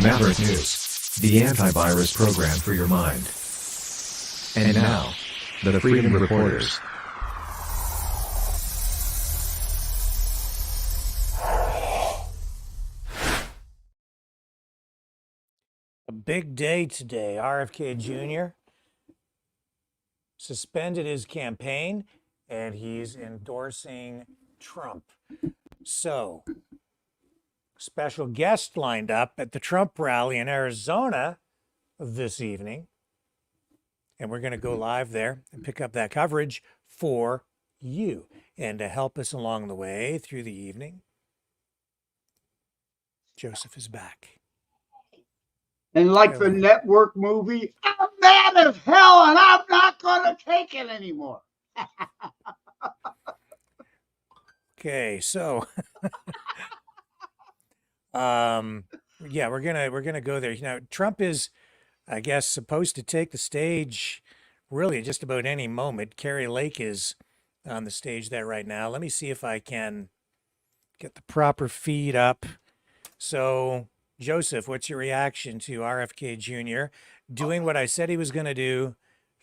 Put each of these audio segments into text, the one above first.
Maverick News, the antivirus program for your mind. And now, the Freedom Reporters. A big day today. RFK Jr. suspended his campaign and he's endorsing Trump. So, special guest lined up at the Trump rally in Arizona this evening. And we're going to go live there and pick up that coverage for you. And to help us along the way through the evening, Joseph is back. And like the network movie, I'm mad as hell and I'm not going to take it anymore. Okay, so yeah, we're gonna go there. Now, Trump is, I guess, supposed to take the stage really just about any moment. Carrie Lake is on the stage there right now. Let me see if I can get the proper feed up. So, Joseph, what's your reaction to RFK Jr. doing what I said he was going to do,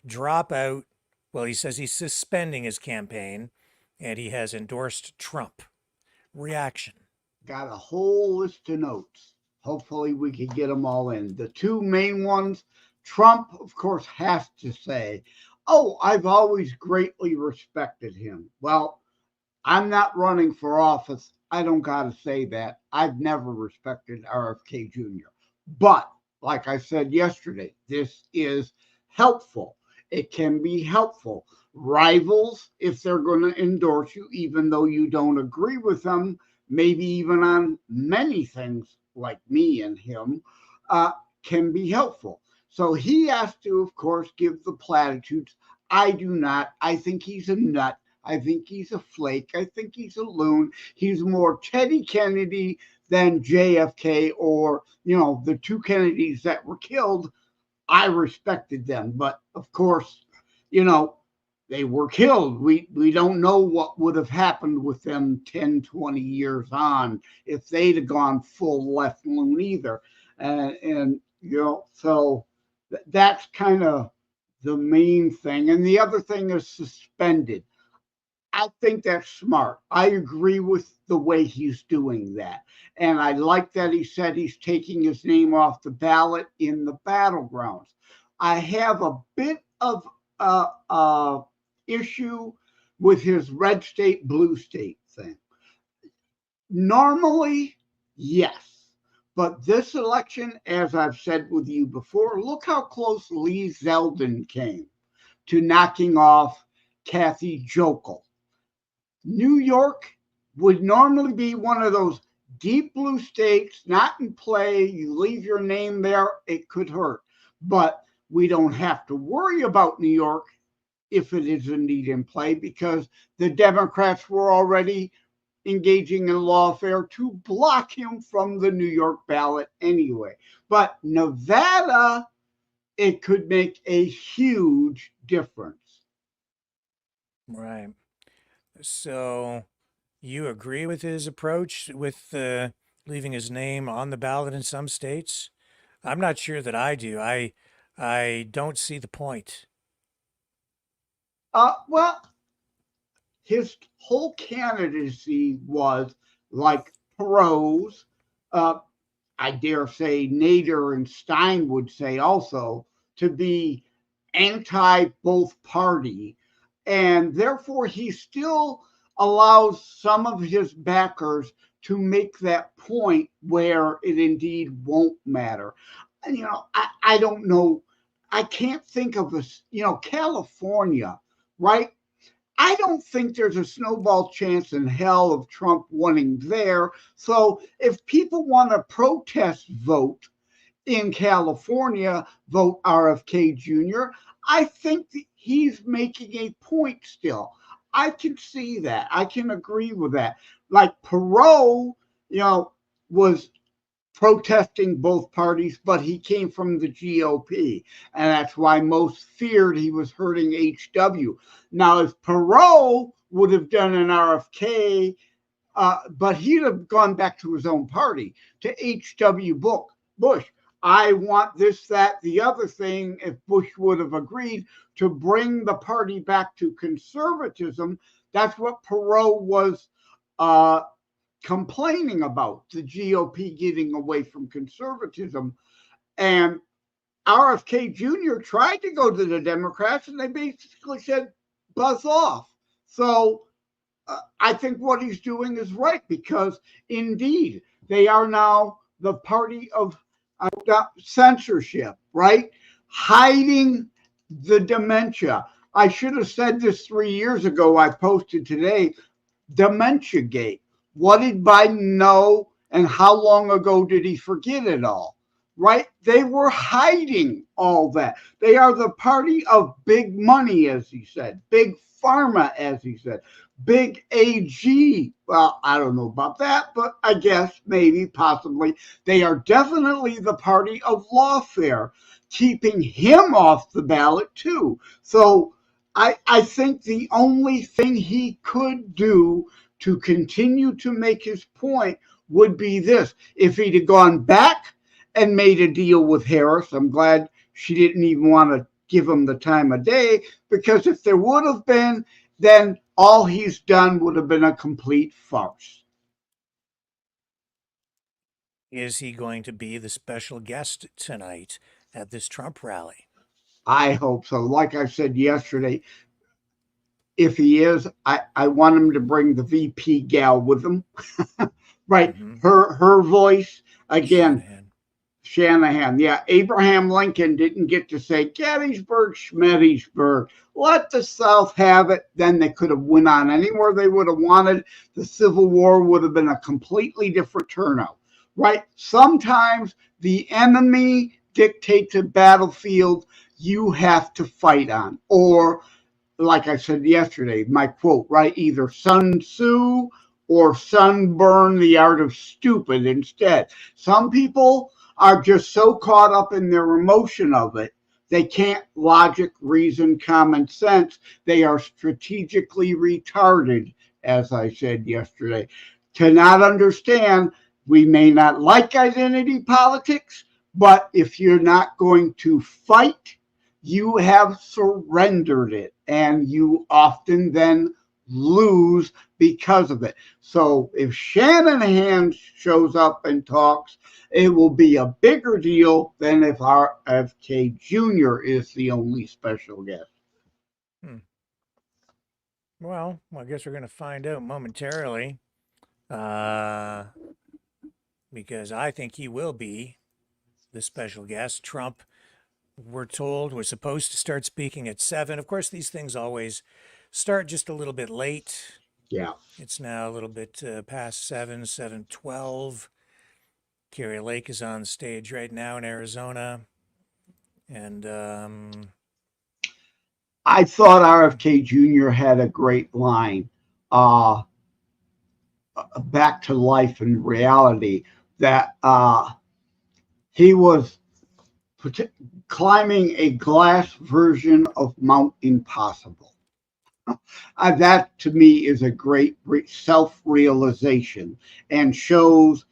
drop out? Well, he says he's suspending his campaign and he has endorsed Trump. Reaction. Got a whole list of notes. Hopefully we can get them all in. The two main ones, Trump, of course, has to say, oh, I've always greatly respected him. Well, I'm not running for office. I don't got to say that. I've never respected RFK Jr. But like I said yesterday, this is helpful. It can be helpful. Rivals, if they're going to endorse you, even though you don't agree with them, maybe even on many things like me and him, can be helpful. So he has to, of course, give the platitudes. I do not. I think he's a nut. I think he's a flake. I think he's a loon. He's more Teddy Kennedy than JFK or, the two Kennedys that were killed. I respected them. But, of course, they were killed. We don't know what would have happened with them 10, 20 years on if they'd have gone full left loon either. So that's kind of the main thing. And the other thing is suspended. I think that's smart. I agree with the way he's doing that. And I like that he said he's taking his name off the ballot in the battlegrounds. I have a bit of issue with his red state, blue state thing. Normally, yes. But this election, as I've said with you before, look how close Lee Zeldin came to knocking off Kathy Jokel. New York would normally be one of those deep blue states, not in play. You leave your name there, it could hurt. But we don't have to worry about New York if it is indeed in play because the Democrats were already engaging in lawfare to block him from the New York ballot anyway. But Nevada, it could make a huge difference. Right. So you agree with his approach with leaving his name on the ballot in some states? I'm not sure that I do. I don't see the point. Well, his whole candidacy was like Perot's. I dare say Nader and Stein would say also to be anti both party. And therefore, he still allows some of his backers to make that point where it indeed won't matter. And, I don't know. I can't think of California, right? I don't think there's a snowball chance in hell of Trump winning there. So if people want to protest vote in California, vote RFK Jr., I think that he's making a point still. I can see that. I can agree with that. Like Perot, was protesting both parties, but he came from the GOP. And that's why most feared he was hurting HW. Now, if Perot would have done an RFK, but he'd have gone back to his own party, to HW Bush. I want this, that, the other thing, if Bush would have agreed to bring the party back to conservatism. That's what Perot was complaining about, the GOP getting away from conservatism. And RFK Jr. tried to go to the Democrats, and they basically said, buzz off. So I think what he's doing is right, because indeed they are now the party of censorship, right? Hiding the dementia. I should have said this 3 years ago. I posted today, Dementia Gate. What did Biden know, and how long ago did he forget it all? Right? They were hiding all that. They are the party of big money, as he said, big pharma, as he said, big AG. Well, I don't know about that, but I guess maybe, possibly. They are definitely the party of lawfare, keeping him off the ballot too. So I think the only thing he could do to continue to make his point would be this. If he'd have gone back and made a deal with Harris, I'm glad she didn't even want to give him the time of day, because if there would have been, then all he's done would have been a complete farce. Is he going to be the special guest tonight at this Trump rally? I hope so. Like I said yesterday, if he is, I want him to bring the VP gal with him. Right. Mm-hmm. Her voice again. Shanahan. Yeah. Abraham Lincoln didn't get to say Gettysburg, Schmettysburg. Let the South have it. Then they could have went on anywhere they would have wanted. The Civil War would have been a completely different turnout. Right. Sometimes the enemy dictates a battlefield you have to fight on. Or, like I said yesterday, my quote, right? Either Sun Tzu or sunburn the art of stupid instead. Some people are just so caught up in their emotion of it, they can't logic, reason, common sense. They are strategically retarded, as I said yesterday. To not understand, we may not like identity politics, but if you're not going to fight, you have surrendered it, and you often then lose because of it. So if Shanahan shows up and talks, it will be a bigger deal than if RFK Jr. is the only special guest. Well, I guess we're going to find out momentarily, because I think he will be the special guest. Trump, we're told, was supposed to start speaking at 7. Of course, these things always start just a little bit late. Yeah. It's now a little bit past 7:12. Kari Lake is on stage right now in Arizona. And I thought RFK Jr. had a great line, back to life and reality, that he was climbing a glass version of Mount Impossible. That to me is a great self-realization, and shows,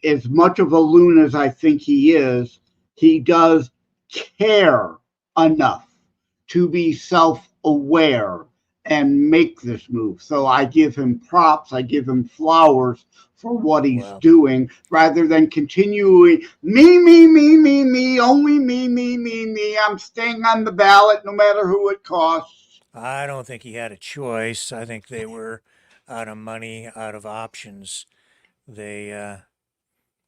as much of a loon as I think he is, he does care enough to be self-aware and make this move. So I give him props, I give him flowers for what he's doing, rather than continuing me, only me. I'm staying on the ballot no matter who it costs. I don't think he had a choice. I think they were out of money, out of options. They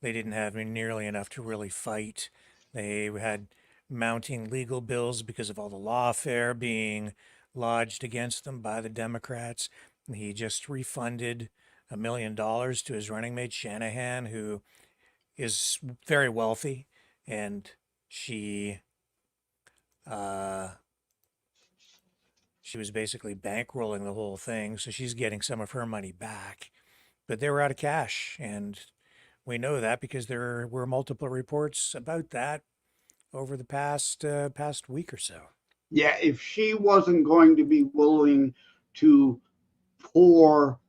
didn't have nearly enough to really fight. They had mounting legal bills because of all the lawfare being lodged against them by the Democrats. He just refunded $1 million to his running mate Shanahan, who is very wealthy, and she was basically bankrolling the whole thing, so she's getting some of her money back. But they were out of cash, and we know that because there were multiple reports about that over the past week or so. Yeah, if she wasn't going to be willing to pour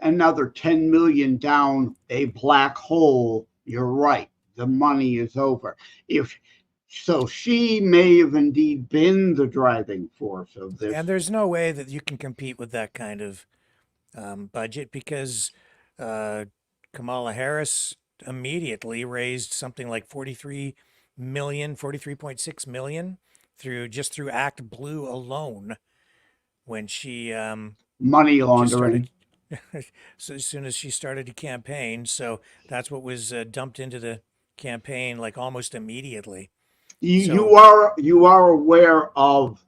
another 10 million down a black hole, you're right. the money is over. If so, she may have indeed been the driving force of this. And there's no way that you can compete with that kind of budget because uh, Kamala Harris immediately raised something like 43.6 million through Act Blue alone when she Money just laundering. started. So as soon as she started to campaign, so that's what was dumped into the campaign like almost immediately. You So are aware of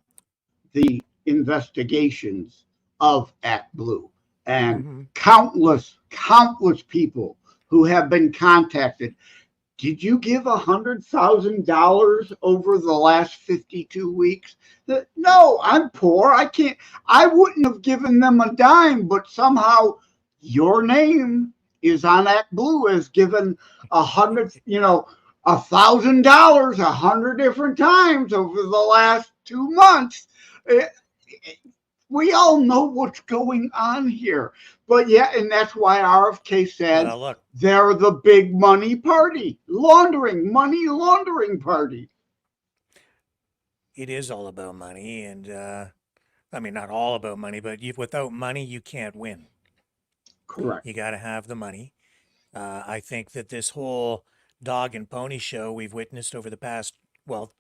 the investigations of Act Blue and mhm. countless people who have been contacted. Did you give $100,000 over the last 52 weeks? No, I'm poor. I can't. I wouldn't have given them a dime, but somehow your name is on Act Blue as given 1,000 dollars 100 different times over the last 2 months. Eh, We all know what's going on here, but yeah, and that's why RFK said Well, look, they're the big money party, money laundering party. it is all about money, and I mean, not all about money, but without money, you can't win. Correct. You got to have the money. I think that this whole dog and pony show we've witnessed over the past, well,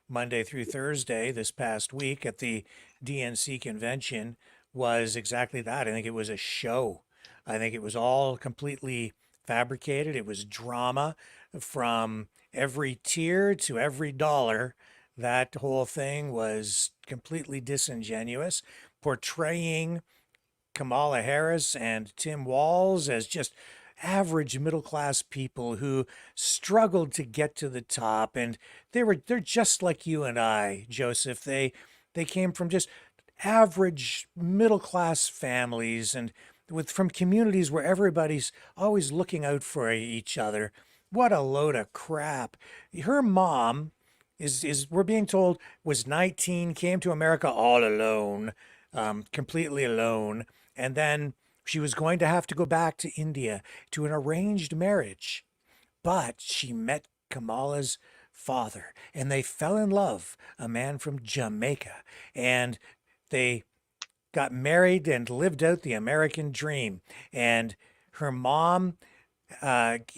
Monday through Thursday this past week at the DNC convention was exactly that. I think it was a show. I think it was all completely fabricated. It was drama from every tier to every dollar. That whole thing was completely disingenuous, portraying Kamala Harris and Tim Walz as just average middle class people who struggled to get to the top, and they're just like you and I, Joseph. They came from just average middle class families and with from communities where everybody's always looking out for each other. What a load of crap. Her mom is we're being told was 19, came to America all alone, completely alone, and then she was going to have to go back to India to an arranged marriage. But she met Kamala's father and they fell in love, a man from Jamaica. And they got married and lived out the American dream. And her mom,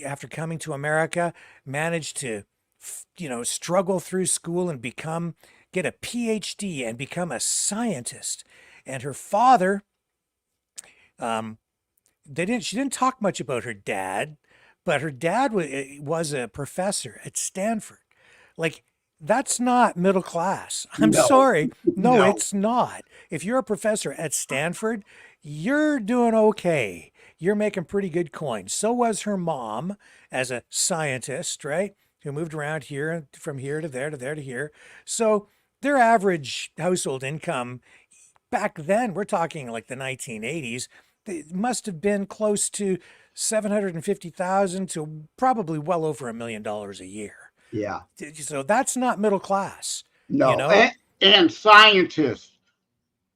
after coming to America, managed to, struggle through school and get a PhD and become a scientist. And her father, um, she didn't talk much about her dad, but her dad was a professor at Stanford. Like, that's not middle class. I'm No, sorry. No, no. it's not. If you're a professor at Stanford, you're doing okay. You're making pretty good coin. So was her mom as a scientist, right? Who moved around here, from here to there to there to here. So their average household income back then, we're talking like the 1980s, it must have been close to 750,000 to probably well over $1 million a year. Yeah, So that's not middle class, you no. know? And scientists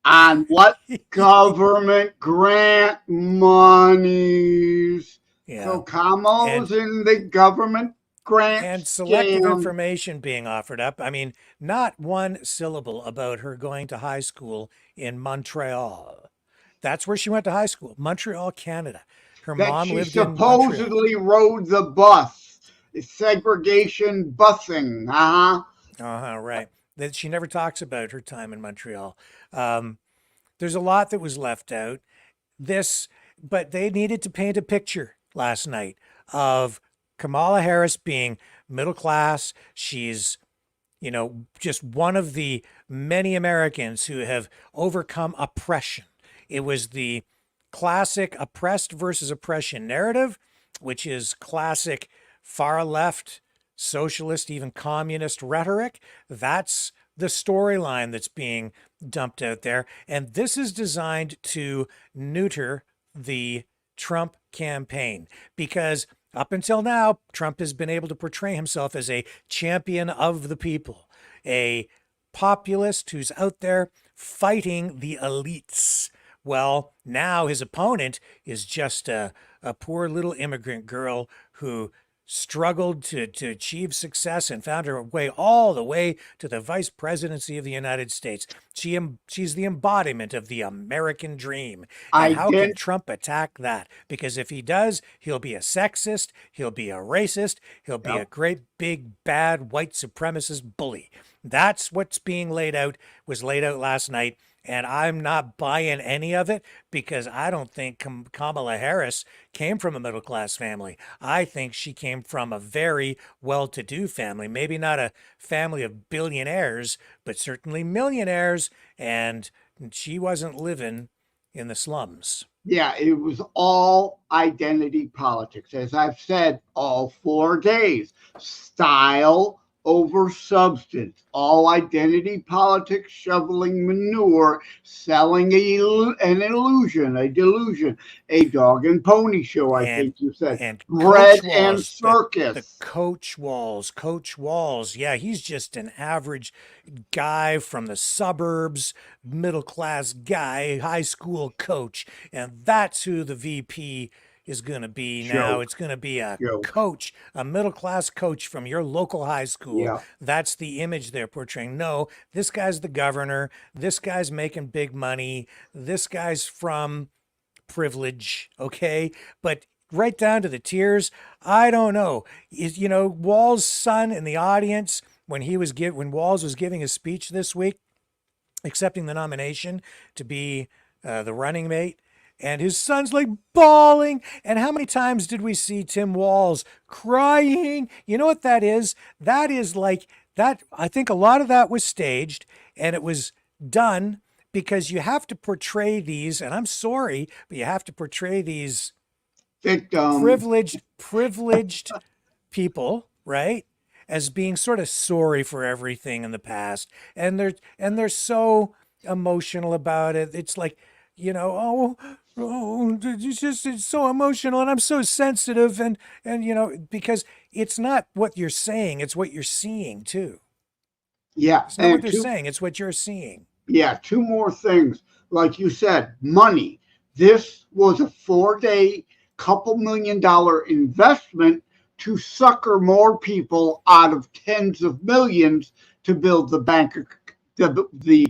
on what government grant monies. So Yeah. Kamala's And in the government grant and selective scam. information being offered up. I mean, not one syllable about her going to high school in Montreal. That's where she went to high school, Montreal, Canada. Her That mom she lived in Montreal. supposedly rode the bus, segregation busing. Uh-huh, right. That she never talks about her time in Montreal. Um, there's a lot that was left out. But they needed to paint a picture last night of Kamala Harris being middle class. She's, just one of the many Americans who have overcome oppression. It was the classic oppressed versus oppression narrative, which is classic far left, socialist, even communist rhetoric. That's the storyline that's being dumped out there. And this is designed to neuter the Trump campaign because up until now, Trump has been able to portray himself as a champion of the people, a populist who's out there fighting the elites. Well, now his opponent is just a poor little immigrant girl who struggled to achieve success and found her way all the way to the vice presidency of the United States. She's the embodiment of the American dream. And how can Ident- Trump attack that? Because if he does, he'll be a sexist, he'll be a racist, he'll be a Yep. great big bad white supremacist bully. That's what's being laid out, was laid out last night. And I'm not buying any of it because I don't think Kamala Harris came from a middle class family. I think she came from a very well to do family. Maybe not a family of billionaires, but certainly millionaires. And she wasn't living in the slums. Yeah, it was all identity politics. As I've said all 4 days, style over substance, all identity politics, shoveling manure, selling an illusion, a delusion, a dog and pony show, I And think you said, and bread Coach and Walls, the circus. Coach Walls. Yeah, he's just an average guy from the suburbs, middle class guy, high school coach. And that's who the VP is going to be now. Joke, It's going to be a joke. coach, a middle class coach from your local high school. Yeah. That's the image they're portraying. No, this guy's the governor. This guy's making big money. This guy's from privilege, okay? But right down to the tears, I don't know. Wall's son in the audience when when Walls was giving his speech this week, accepting the nomination to be the running mate, and his son's like bawling. And how many times did we see Tim Walz crying? You know what that is? That is like that. I think a lot of that was staged, and it was done because you have to portray these, and I'm sorry, but you have to portray these Victim. privileged people, right? As being sort of sorry for everything in the past. And they're so emotional about it. It's like, it's so emotional and I'm so sensitive and because it's not what you're saying, it's what you're seeing too. Yeah. It's not what they're saying, it's what you're seeing. Yeah, two more things. Like you said, money. This was a 4-day, couple $1 million investment to sucker more people out of tens of millions to build the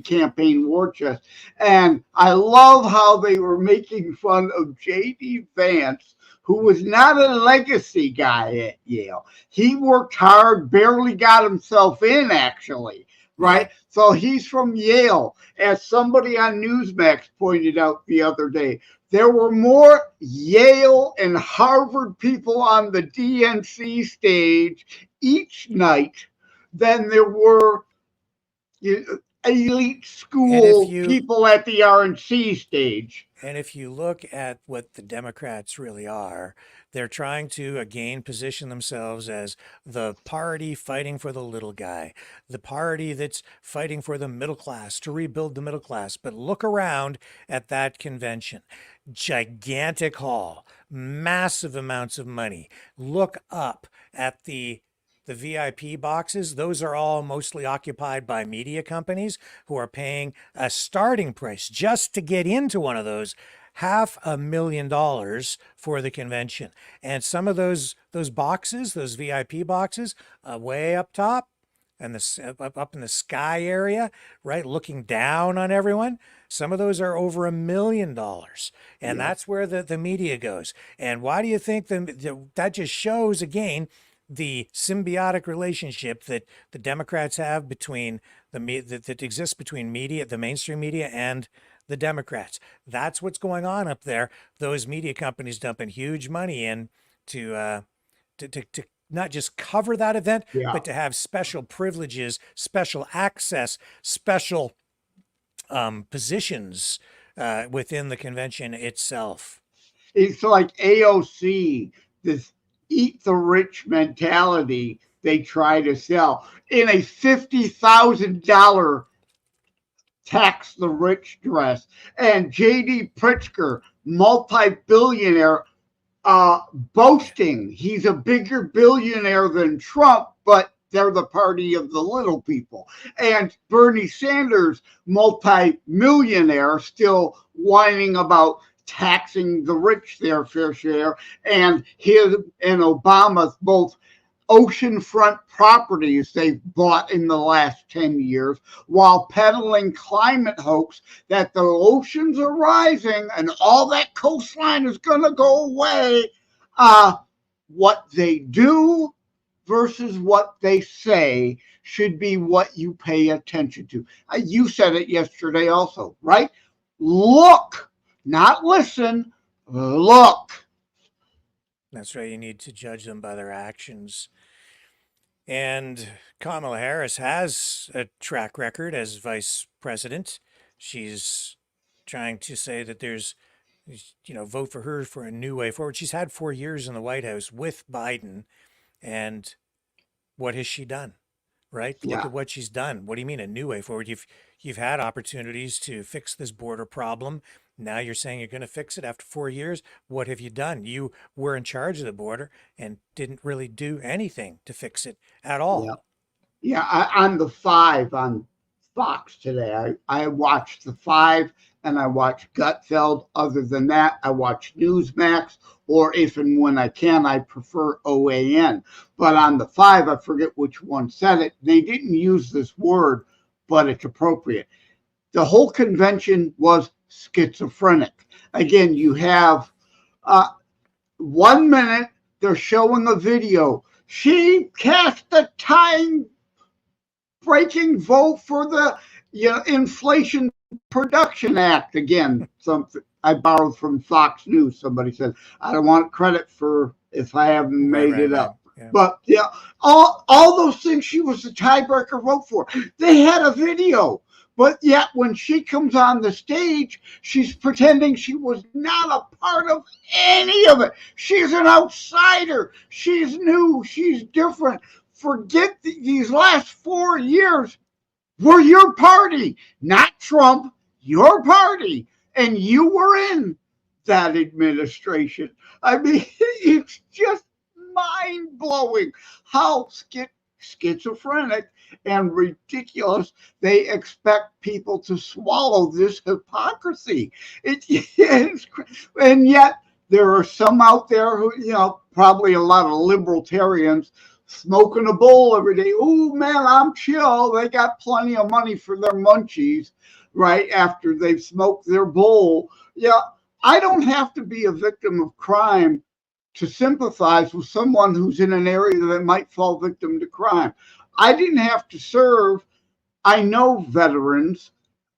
campaign war chest. And I love how they were making fun of J.D. Vance, who was not a legacy guy at Yale. He worked hard, barely got himself in, actually. Right? So he's from Yale. As somebody on Newsmax pointed out the other day, there were more Yale and Harvard people on the DNC stage each night than there were elite school people at the RNC stage. And if you look at what the Democrats really are, they're trying to again position themselves as the party fighting for the little guy, the party that's fighting for the middle class, to rebuild the middle class. But look around at that convention. Gigantic hall, massive amounts of money. Look up at the VIP boxes. Those are all mostly occupied by media companies who are paying a starting price just to get into one of those, $500,000 for the convention. And some of those boxes, those VIP boxes, way up top and up in the sky area, right, looking down on everyone, some of those are over $1 million. And that's where the media goes. And why do you think that just shows again the symbiotic relationship that the Democrats have between that exists between media, the mainstream media, and the Democrats? That's what's going on up there. Those media companies dumping huge money in to not just cover that event, but to have special privileges, special access, special positions within the convention itself. It's like AOC, this eat the rich mentality they try to sell in a $50,000 tax the rich dress. And J.D. Pritzker, multi-billionaire, boasting he's a bigger billionaire than Trump, but they're the party of the little people. And Bernie Sanders, multi-millionaire, still whining about taxing the rich their fair share, and his and Obama's both oceanfront properties they've bought in the last 10 years while peddling climate hoax that the oceans are rising and all that coastline is going to go away. What they do versus what they say should be what you pay attention to. You said it yesterday also, right? Look, not listen, look. That's right. You need to judge them by their actions. And Kamala Harris has a track record as vice president. She's trying to say that there's, vote for her for a new way forward. She's had 4 years in the White House with Biden. And what has she done? Right? Look Yeah. at what she's done. What do you mean a new way forward? You've had opportunities to fix this border problem. Now you're saying you're going to fix it after 4 years. What have you done? You were in charge of the border and didn't really do anything to fix it at all. Yeah. Yeah, on the 5 on Fox today. I watched the 5 and I watched Gutfeld. Other than that, I watch Newsmax, or if and when I can, I prefer OAN. But on the 5, I forget which one said it. They didn't use this word, but it's appropriate. The whole convention was schizophrenic. Again, you have 1 minute, they're showing a video. She cast a time-breaking vote for the Inflation Production Act. Again, something I borrowed from Fox News. Somebody said, I don't want credit for if I haven't made it up. Yeah. But yeah, all those things she was the tiebreaker vote for. They had a video. But yet when she comes on the stage, she's pretending she was not a part of any of it. She's an outsider. She's new. She's different. Forget these last 4 years were your party, not Trump, your party. And you were in that administration. I mean, it's just mind-blowing how schizophrenic and ridiculous they expect people to swallow this hypocrisy. And yet there are some out there who, probably a lot of libertarians smoking a bowl every day. Oh man, I'm chill. They got plenty of money for their munchies right after they've smoked their bowl. Yeah, I don't have to be a victim of crime to sympathize with someone who's in an area that might fall victim to crime. I didn't have to serve. I know veterans,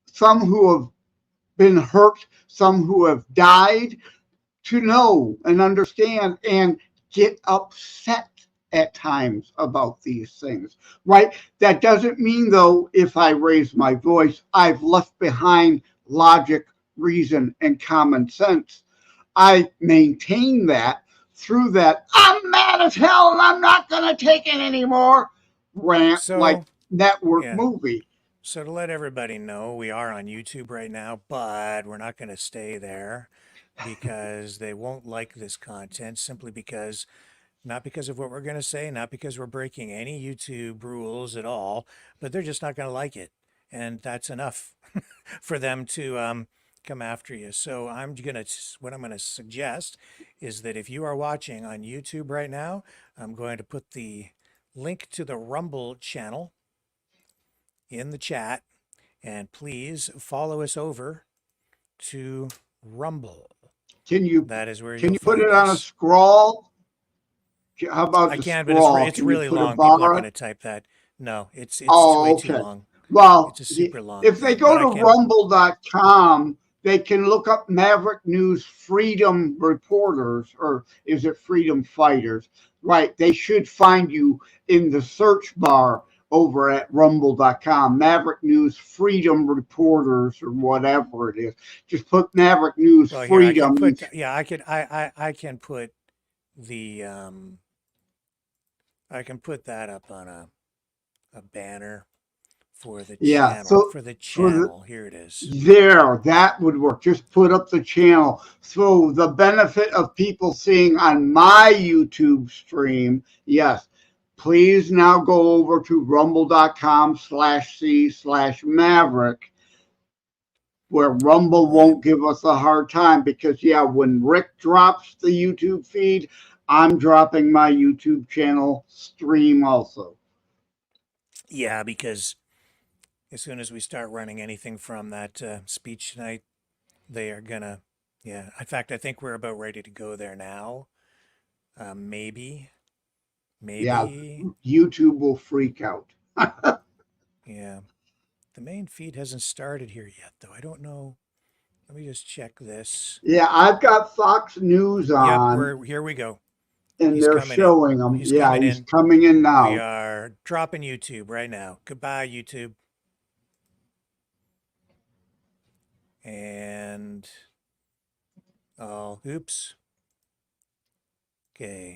some who have been hurt, some who have died, to know and understand and get upset at times about these things, right? That doesn't mean, though, if I raise my voice, I've left behind logic, reason, and common sense. I maintain that through that I'm mad as hell and I'm not going to take it anymore rant, like network movie. So to let everybody know, we are on YouTube right now, but we're not going to stay there because they won't like this content simply because, not because of what we're going to say, not because we're breaking any YouTube rules at all, but they're just not going to like it. And that's enough for them to come after you. So what I'm going to suggest is that if you are watching on YouTube right now, I'm going to put the link to the Rumble channel in the chat, and please follow us over to Rumble. That is where can you put it on a scroll? How about I can, scroll? But it's really long. People aren't going to type that. No, it's way too long. Well, it's a super long. If they go to rumble.com, they can look up Maverick News Freedom Reporters, or is it Freedom Fighters? Right. They should find you in the search bar over at rumble.com. Maverick News Freedom Reporters, or whatever it is. Just put Maverick News Freedom. I can put the I can put that up on a banner for the channel. So for the channel, here it is. There, that would work. Just put up the channel. So the benefit of people seeing on my YouTube stream, yes, please now go over to rumble.com/c/Maverick, where Rumble won't give us a hard time because, yeah, when Rick drops the YouTube feed, I'm dropping my YouTube channel stream also. Yeah, because as soon as we start running anything from that speech tonight, they are gonna. Yeah, in fact, I think we're about ready to go there now. Maybe, Yeah, maybe. YouTube will freak out. Yeah, the main feed hasn't started here yet, though. I don't know. Let me just check this. Yeah, I've got Fox News Yep, on, we're here. We go. and He's they're coming in. showing him. He's Yeah, coming he's in. coming in We now. are dropping YouTube right now. Goodbye, YouTube. And oh, oops. Okay.